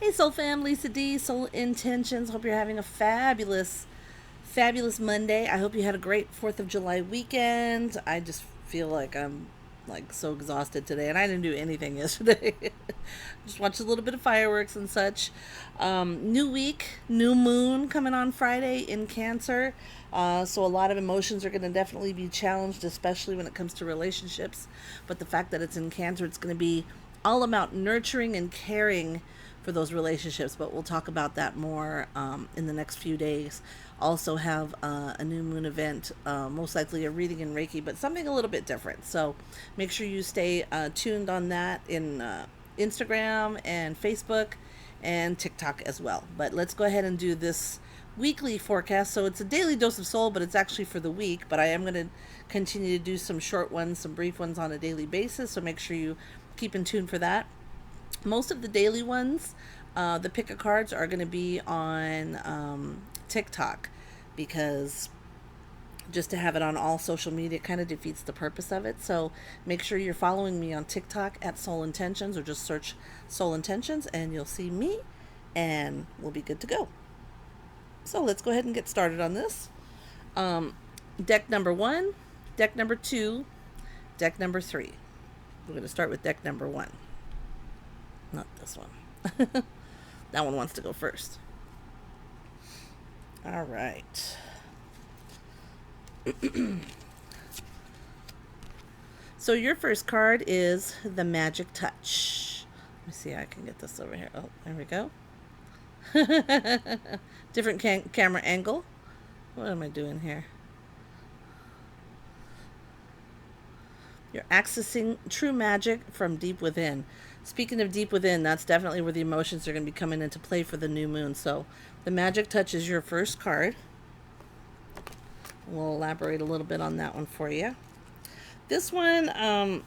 Hey, Soul Fam, Lisa D, Soul Intentions. Hope you're having a fabulous Monday. I hope you had a great 4th of July weekend. I just feel like I'm like so exhausted today, and I didn't do anything yesterday. Just watched a little bit of fireworks and such. New week, new moon coming on Friday in Cancer. So a lot of emotions are going to definitely be challenged, especially when it comes to relationships. But the fact that it's in Cancer, it's going to be all about nurturing and caring for those relationships, but we'll talk about that more in the next few days. Also, have a new moon event, most likely a reading in Reiki, but something a little bit different. So, make sure you stay tuned on that in Instagram and Facebook and TikTok as well. But let's go ahead and do this weekly forecast. So, it's a daily dose of soul, but it's actually for the week. But I am going to continue to do some short ones, some brief ones on a daily basis. So, make sure you keep in tune for that. Most of the daily ones, the pick a cards are going to be on TikTok, because just to have it on all social media kind of defeats the purpose of it. So make sure you're following me on TikTok at Soul Intentions, or just search Soul Intentions and you'll see me, and we'll be good to go. So let's go ahead and get started on this. Deck number one, deck number two, deck number three. We're going to start with deck number one. Not this one. That one wants to go first. All right. So your first card is the Magic Touch. Let me see how I can get this over here. Oh, there we go. Different camera angle. What am I doing here? You're accessing true magic from deep within. Speaking of deep within, that's definitely where the emotions are going to be coming into play for the new moon. So the Magic Touch is your first card. We'll elaborate a little bit on that one for you. This one,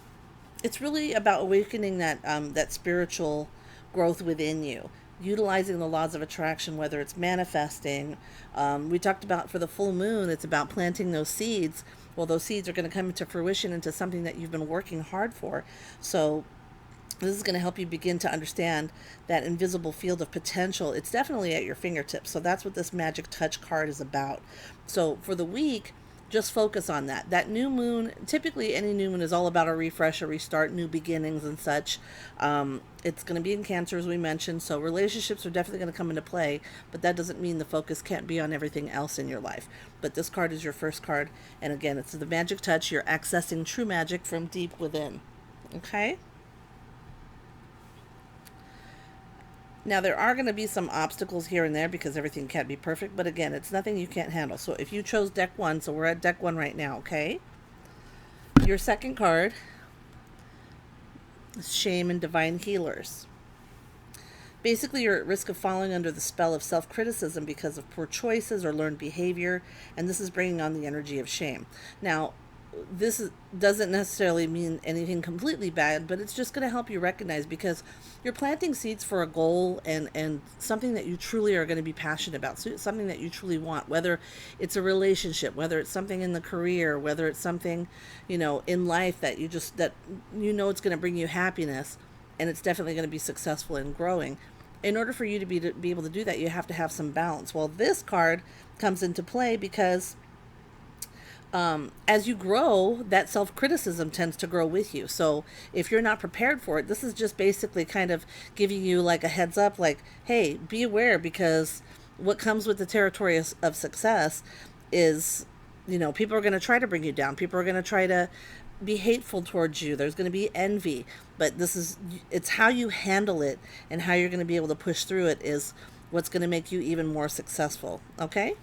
it's really about awakening that spiritual growth within you, utilizing the laws of attraction, whether it's manifesting. We talked about for the full moon, it's about planting those seeds. Well, those seeds are going to come into fruition into something that you've been working hard for. So this is going to help you begin to understand that invisible field of potential. It's definitely at your fingertips. So that's what this Magic Touch card is about. So for the week, just focus on that. That new moon, typically any new moon is all about a refresh, a restart, new beginnings and such. It's going to be in Cancer, as we mentioned. So relationships are definitely going to come into play, but that doesn't mean the focus can't be on everything else in your life. But this card is your first card. And again, it's the Magic Touch. You're accessing true magic from deep within. Okay? Now, there are going to be some obstacles here and there because everything can't be perfect, but again, it's nothing you can't handle. So if you chose deck one, so we're at deck one right now, okay? Your second card is Shame and Divine Healers. Basically, you're at risk of falling under the spell of self-criticism because of poor choices or learned behavior, and this is bringing on the energy of shame. Now, doesn't necessarily mean anything completely bad, but it's just going to help you recognize, because you're planting seeds for a goal and something that you truly are going to be passionate about, so something that you truly want, whether it's a relationship, whether it's something in the career, whether it's something, in life that it's going to bring you happiness, and it's definitely going to be successful in growing. In order for you to be able to do that, you have to have some balance. Well, this card comes into play because as you grow, that self-criticism tends to grow with you. So if you're not prepared for it, this is just basically kind of giving you like a heads up, like, hey, be aware, because what comes with the territory of success is, people are going to try to bring you down. People are going to try to be hateful towards you. There's going to be envy, but it's how you handle it and how you're going to be able to push through it is what's going to make you even more successful. Okay?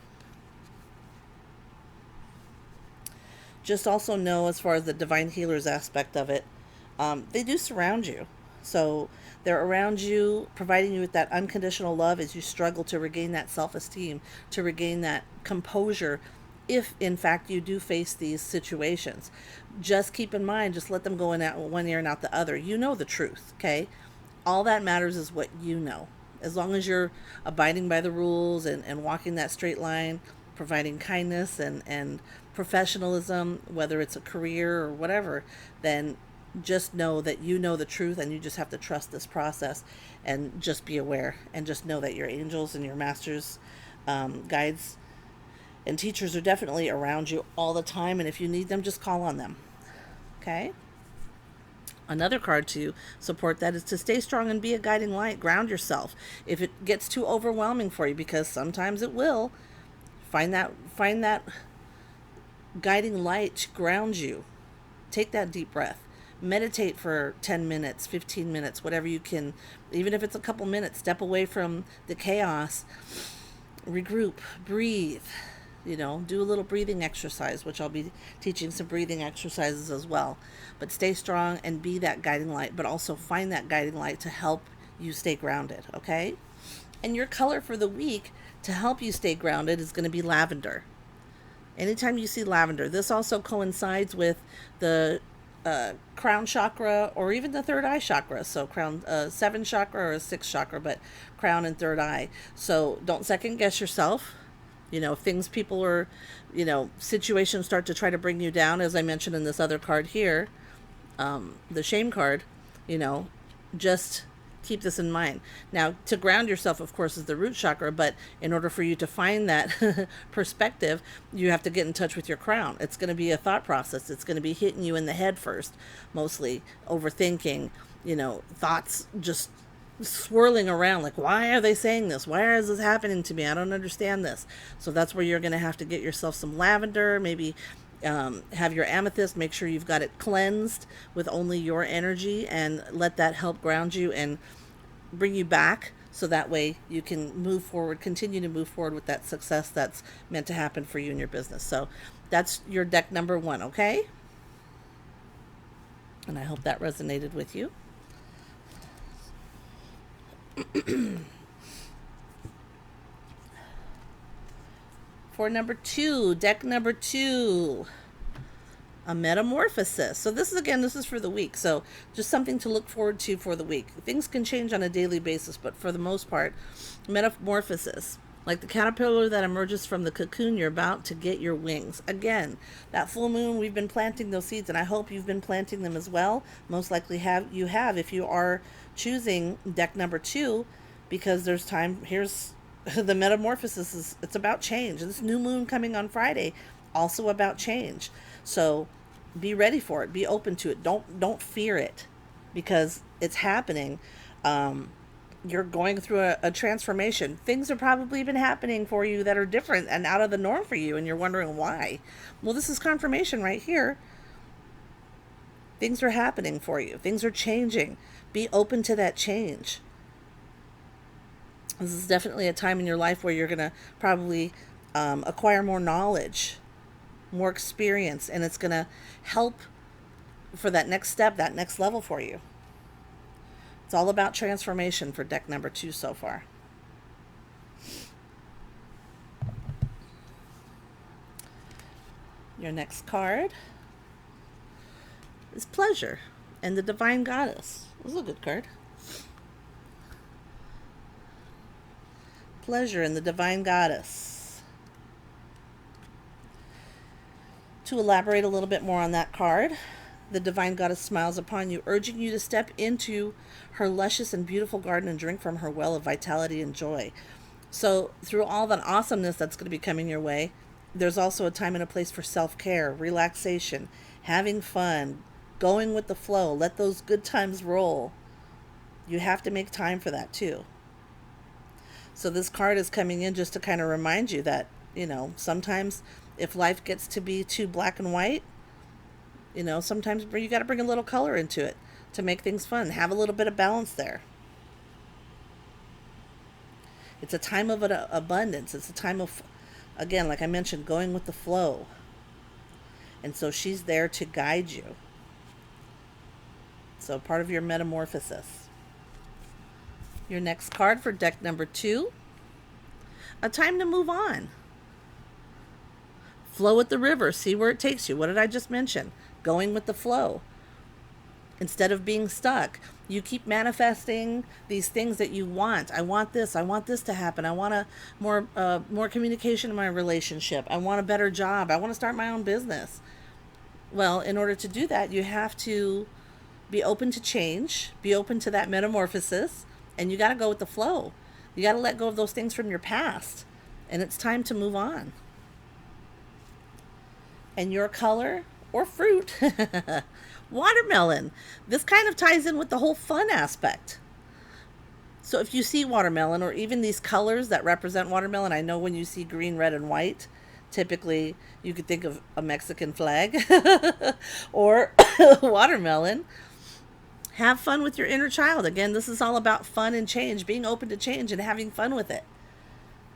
Just also know, as far as the divine healers aspect of it, they do surround you. So they're around you, providing you with that unconditional love as you struggle to regain that self-esteem, to regain that composure, if in fact you do face these situations. Just keep in mind, just let them go in out one ear and out the other. You know the truth, okay? All that matters is what you know. As long as you're abiding by the rules and walking that straight line, providing kindness and professionalism, whether it's a career or whatever, then Just know that you know the truth, and you just have to trust this process and just be aware, and just know that your angels and your masters, guides, and teachers are definitely around you all the time. And if you need them, just call on them. Okay? Another card to support that is to stay strong and be a guiding light. Ground yourself. If it gets too overwhelming for you, because sometimes it will, find that guiding light to ground you. Take that deep breath. Meditate for 10 minutes, 15 minutes, whatever you can. Even if it's a couple minutes, step away from the chaos, regroup, breathe. Do a little breathing exercise, which I'll be teaching some breathing exercises as well. But stay strong and be that guiding light, but also find that guiding light to help you stay grounded, okay? And your color for the week to help you stay grounded is going to be lavender. Anytime you see lavender, this also coincides with the crown chakra, or even the third eye chakra. So crown, seven chakra or six chakra, but crown and third eye. So don't second guess yourself. If things, people are, situations start to try to bring you down, as I mentioned in this other card here, the shame card, just keep this in mind. Now, to ground yourself, of course, is the root chakra, but in order for you to find that perspective, you have to get in touch with your crown. It's going to be a thought process. It's going to be hitting you in the head first, mostly overthinking, thoughts just swirling around, like, why are they saying this? Why is this happening to me? I don't understand this. So that's where you're going to have to get yourself some lavender, maybe have your amethyst. Make sure you've got it cleansed with only your energy, and let that help ground you and bring you back, so that way you can continue to move forward with that success that's meant to happen for you in your business. So that's your deck number 1, okay? And I hope that resonated with you. For number 2, deck number 2, a metamorphosis. So this is for the week. So just something to look forward to for the week. Things can change on a daily basis, but for the most part, metamorphosis. Like the caterpillar that emerges from the cocoon, you're about to get your wings. Again, that full moon, we've been planting those seeds, and I hope you've been planting them as well. Most likely you have if you are choosing deck number 2, because there's time. Here's the metamorphosis. It's about change. This new moon coming on Friday, also about change. So be ready for it. Be open to it. Don't fear it, because it's happening. You're going through a transformation. Things are probably been happening for you that are different and out of the norm for you, and you're wondering why. Well, this is confirmation right here. Things are happening for you. Things are changing. Be open to that change. This is definitely a time in your life where you're going to probably acquire more knowledge, more experience, and it's going to help for that next step, that next level for you. It's all about transformation for deck number 2 so far. Your next card is Pleasure and the Divine Goddess. This is a good card. Pleasure and the Divine Goddess. To elaborate a little bit more on that card, the Divine Goddess smiles upon you, urging you to step into her luscious and beautiful garden and drink from her well of vitality and joy. So through all that awesomeness that's going to be coming your way, there's also a time and a place for self-care, relaxation, having fun, going with the flow. Let those good times roll. You have to make time for that too. So this card is coming in just to kind of remind you that, sometimes if life gets to be too black and white, sometimes you got to bring a little color into it to make things fun. Have a little bit of balance there. It's a time of abundance. It's a time of, again, like I mentioned, going with the flow. And so she's there to guide you. So part of your metamorphosis. Your next card for deck number 2, a time to move on. Flow with the river. See where it takes you. What did I just mention? Going with the flow. Instead of being stuck, you keep manifesting these things that you want. I want this. I want this to happen. I want more communication in my relationship. I want a better job. I want to start my own business. Well, in order to do that, you have to Be open to change, be open to that metamorphosis, and you got to go with the flow. You got to let go of those things from your past, and it's time to move on. And your color or fruit, watermelon. This kind of ties in with the whole fun aspect. So if you see watermelon or even these colors that represent watermelon, I know when you see green, red, and white, typically you could think of a Mexican flag or watermelon. Have fun with your inner child. Again, this is all about fun and change, being open to change and having fun with it.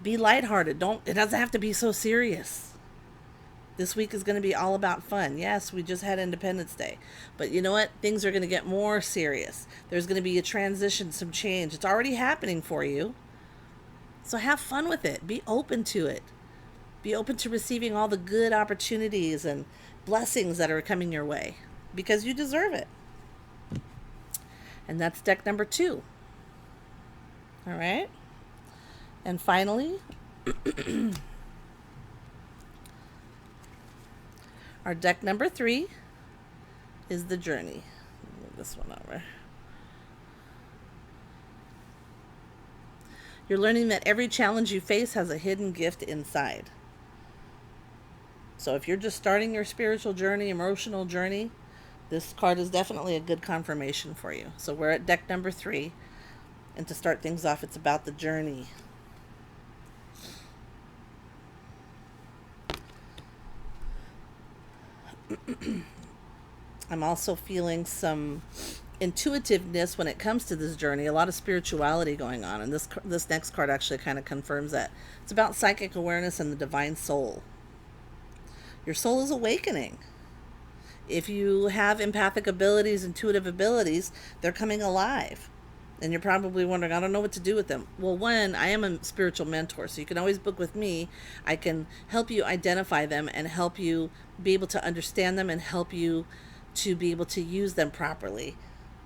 Be lighthearted. It doesn't have to be so serious. This week is going to be all about fun. Yes, we just had Independence Day. But you know what? Things are going to get more serious. There's going to be a transition, some change. It's already happening for you. So have fun with it. Be open to it. Be open to receiving all the good opportunities and blessings that are coming your way because you deserve it. And that's deck number 2. All right. And finally, our deck number 3 is the Journey. Move this one over. You're learning that every challenge you face has a hidden gift inside. So if you're just starting your spiritual journey, emotional journey, this card is definitely a good confirmation for you. So we're at deck number 3. And to start things off, it's about the journey. I'm also feeling some intuitiveness when it comes to this journey, a lot of spirituality going on, and this next card actually kind of confirms that. It's about psychic awareness and the divine soul. Your soul is awakening. If you have empathic abilities, intuitive abilities, they're coming alive. And you're probably wondering, I don't know what to do with them. Well, one, I am a spiritual mentor, so you can always book with me. I can help you identify them and help you be able to understand them and help you to be able to use them properly.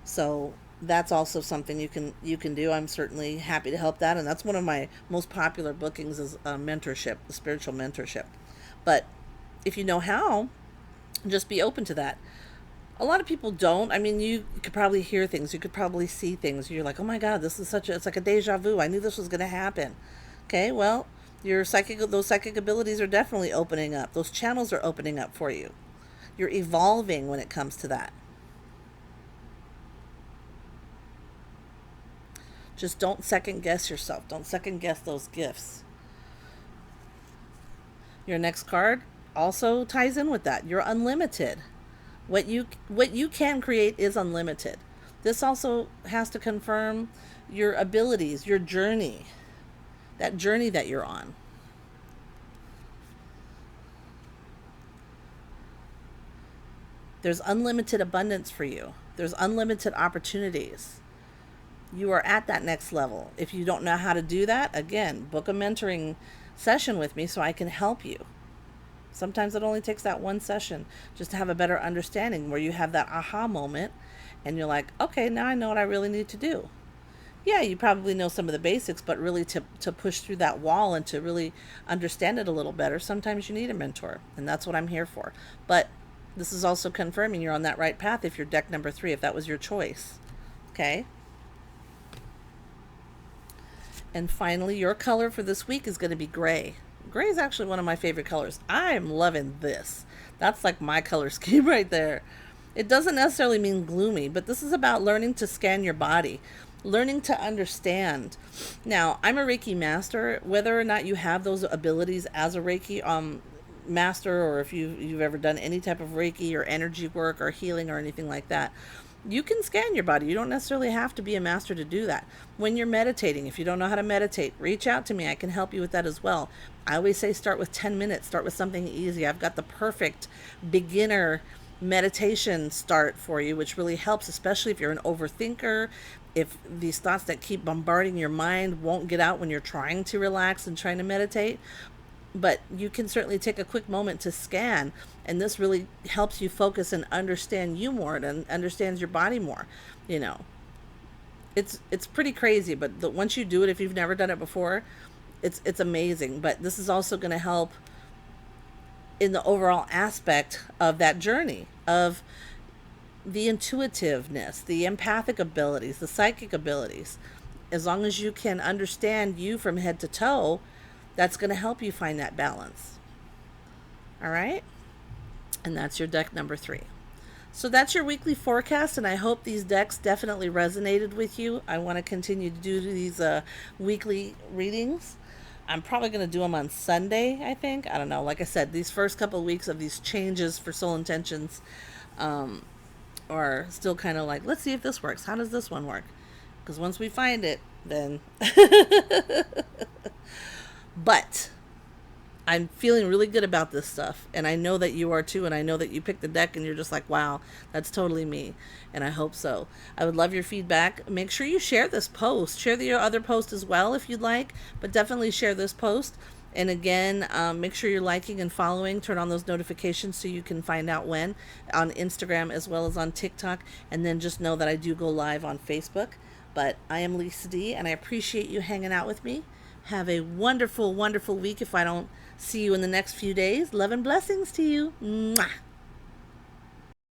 So that's also something you can do. I'm certainly happy to help that, and that's one of my most popular bookings is mentorship, the spiritual mentorship. But if you know how, just be open to that. A lot of people don't. I mean, you could probably hear things. You could probably see things. You're like, oh my God, this is it's like a deja vu. I knew this was going to happen. Okay, well, those psychic abilities are definitely opening up. Those channels are opening up for you. You're evolving when it comes to that. Just don't second guess yourself. Don't second guess those gifts. Your next card also ties in with that. You're unlimited. What you can create is unlimited. This also has to confirm your abilities, your journey, that journey that you're on. There's unlimited abundance for you. There's unlimited opportunities. You are at that next level. If you don't know how to do that, again, book a mentoring session with me so I can help you. Sometimes it only takes that one session just to have a better understanding where you have that aha moment and you're like, okay, now I know what I really need to do. Yeah, you probably know some of the basics, but really to push through that wall and to really understand it a little better, sometimes you need a mentor, and that's what I'm here for. But this is also confirming you're on that right path if you're deck number 3, if that was your choice. Okay? And finally, your color for this week is going to be gray. Gray is actually one of my favorite colors. I'm loving this. That's like my color scheme right there. It doesn't necessarily mean gloomy, but this is about learning to scan your body, learning to understand. Now, I'm a Reiki master. Whether or not you have those abilities as a Reiki master, or if you've ever done any type of Reiki or energy work or healing or anything like that, you can scan your body. You don't necessarily have to be a master to do that. When you're meditating, if you don't know how to meditate, reach out to me. I can help you with that as well. I always say start with 10 minutes. Start with something easy. I've got the perfect beginner meditation start for you, which really helps, especially if you're an overthinker, if these thoughts that keep bombarding your mind won't get out when you're trying to relax and trying to meditate. But you can certainly take a quick moment to scan, and this really helps you focus and understand you more and understands your body more. You know, it's pretty crazy, but once you do it, if you've never done it before, it's amazing. But this is also going to help in the overall aspect of that journey of the intuitiveness, the empathic abilities, the psychic abilities. As long as you can understand you from head to toe, that's going to help you find that balance. All right? And that's your deck number 3. So that's your weekly forecast, and I hope these decks definitely resonated with you. I want to continue to do these weekly readings. I'm probably going to do them on Sunday, I think. I don't know. Like I said, these first couple of weeks of these changes for Soul Intentions are still kind of like, let's see if this works. How does this one work? Because once we find it, then. But I'm feeling really good about this stuff, and I know that you are too, and I know that you picked the deck and you're just like, wow, that's totally me, and I hope so. I would love your feedback. Make sure you share this post. Share your other post as well if you'd like, but definitely share this post. And again, make sure you're liking and following. Turn on those notifications so you can find out when on Instagram as well as on TikTok. And then just know that I do go live on Facebook. But I am Lisa D, and I appreciate you hanging out with me. Have a wonderful, wonderful week if I don't see you in the next few days. Love and blessings to you. Mwah.